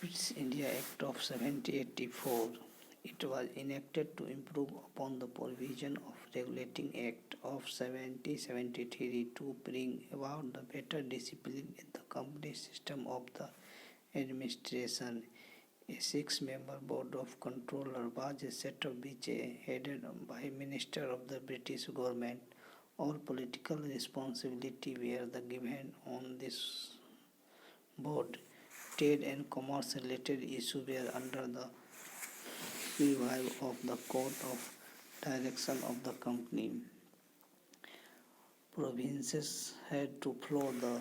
British India Act of 1784. It was enacted to improve upon the provision of Regulating Act of 1773 to bring about the better discipline in the company system of the administration. A six-member board of controller was set up which headed by Minister of the British government. All political responsibility were given on this board. Trade and commerce related issues were under the purview of the Court of Direction of the company. Provinces had to follow the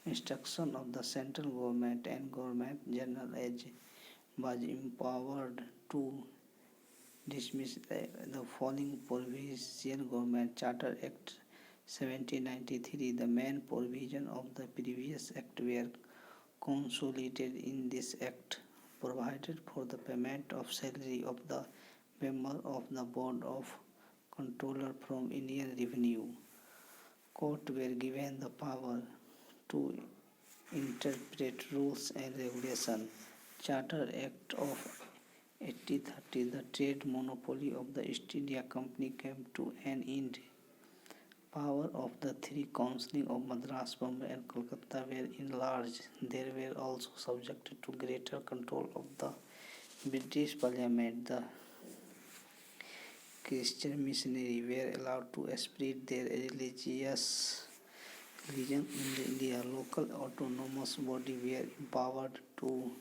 instruction of the central government, and Government General was empowered to dismiss the following Provincial Government Charter Act 1793. The main provision of the previous act were consolidated in this act, provided for the payment of salary of the member of the Board of Controller from Indian Revenue. Court were given the power to interpret rules and regulations. Charter Act of 1830, the trade monopoly of the East India Company came to an end. Power of the three councils of Madras, Bombay and Kolkata were enlarged. They were also subjected to greater control of the British Parliament. The Christian missionaries were allowed to spread their religion in India. Local autonomous bodies were empowered to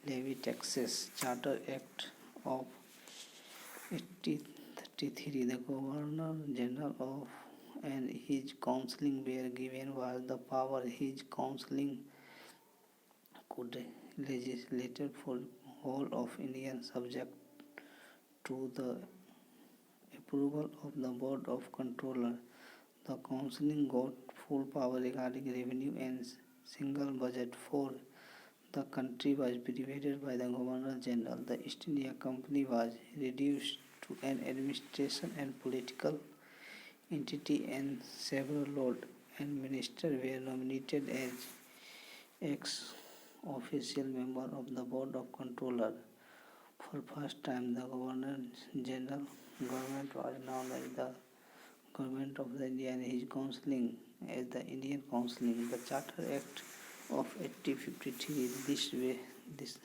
levy taxes. Charter Act of 1833. The Governor General of and his council were given was the power. His council could legislate for whole of India subject to the approval of the Board of Controller. The council got full power regarding revenue and single budget for the country was divided by the Governor General. The East India Company was reduced to an administration and political entity, and several lords and ministers were nominated as ex-official members of the Board of Controller. For first time, the Governor General government was known as the Government of India and his council as the Indian Council. The Charter Act of 1853. This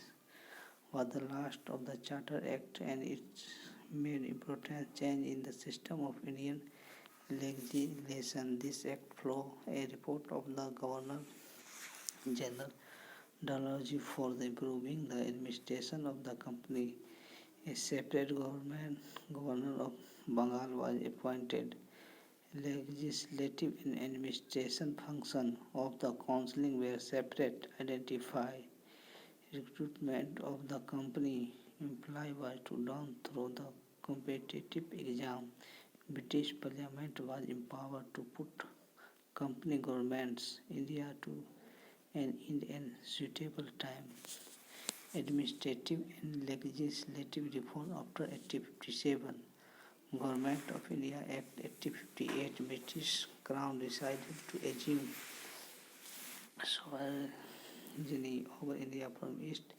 was the last of the Charter Act, and it made important change in the system of Indian legislation. This act followed a report of the Governor General Dalhousie for improving the administration of the company. A separate governor of Bengal was appointed. Legislative and administration functions of the council were separate. Identify recruitment of the company employee was to done through the competitive exam. British Parliament was empowered to put company governments India to an end in suitable time. Administrative and legislative reform after 1857. Government of India Act 1858. British Crown decided to assume sovereignty over India from East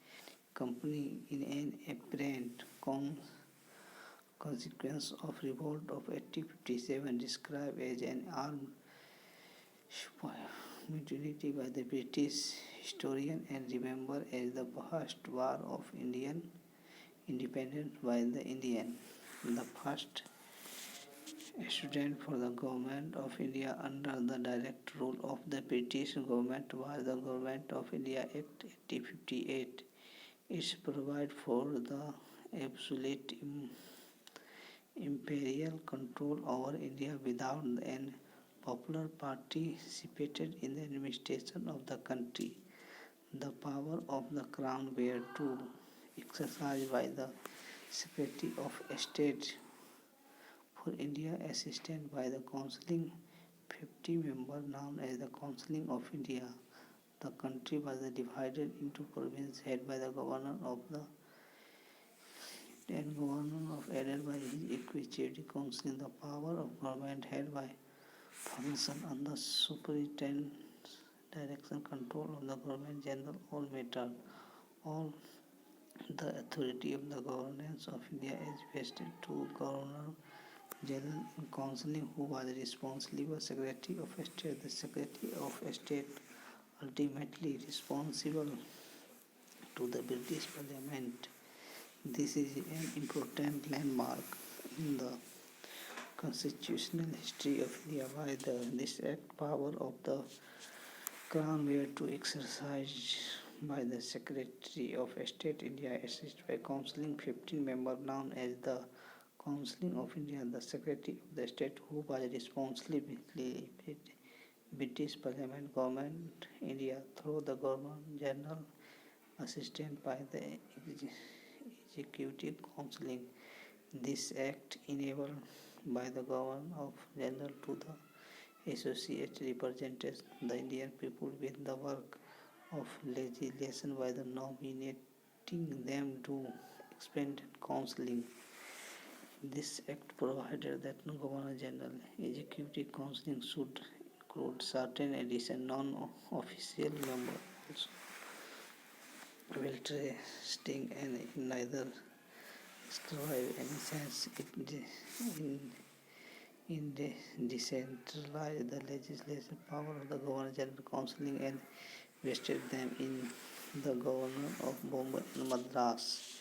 Company in an apparent consequence of revolt of 1857, described as an armed mutiny by the British historian and remembered as the first war of Indian independence by the Indian. The first student for the Government of India under the direct rule of the British government was the Government of India Act 1858. It provided for the absolute imperial control over India without an popular participated in the administration of the country. The power of the crown were to exercised by the Secretary of State for India, assisted by the Council 50 members known as the Council of India. The country was divided into provinces headed by the Governor of the and Governor of aided by his Executive Council. The power of government headed by function under superintendence, direction, control of the Government General. All matters All the authority of the governance of India is vested to Governor General Counseling, who was responsible Secretary of State. The Secretary of State ultimately responsible to the British Parliament. This is an important landmark in the constitutional history of India. By this act, power of the Crown were to exercise by the Secretary of State India, assisted by counseling 15 members known as the Counseling of India, the Secretary of the State, who was responsible British Parliament, Government India through the Governor General, assisted by the Executive Counseling. This act enabled by the Governor of General to the associate represented the Indian people with the work of legislation by the nominating them to expanded counseling. This act provided that Governor General Executive Counseling should include certain additional non-official members, well trusting and neither describe any sense in decentralize the legislative power of the Governor General Counseling and vested them in the Governor of Bombay and Madras.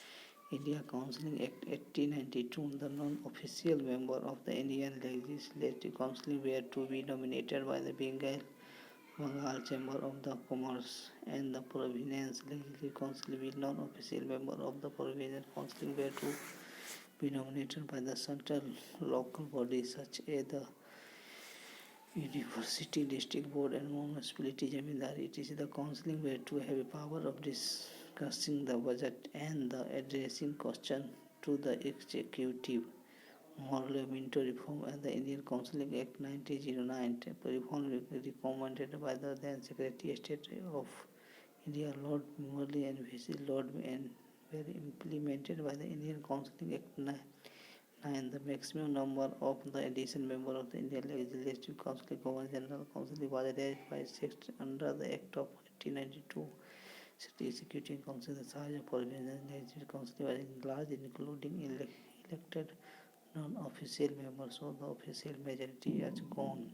India Counseling Act 1892. The non-official members of the Indian Legislative Council were to be nominated by the Bengal Chamber of the Commerce and the Province Legislative Council. With non-official members of the Province Council were to be nominated by the central local bodies such as the University, District Board and Municipality Jamindari. It is the counseling were to have a power of discussing the budget and the addressing question to the executive. Parliamentary reform and the Indian Counseling Act 1909 reform recommended by the then Secretary of State of India Lord Morley and Vice Lord and were implemented by the Indian Counseling Act 9. The maximum number of the additional members of the Indian Legislative Council, Governor General Council, was raised by 6 under the Act of 1892. City Executive Council, the size of Provincial Legislative Council was enlarged, including elected non-official members, so the official majority has gone.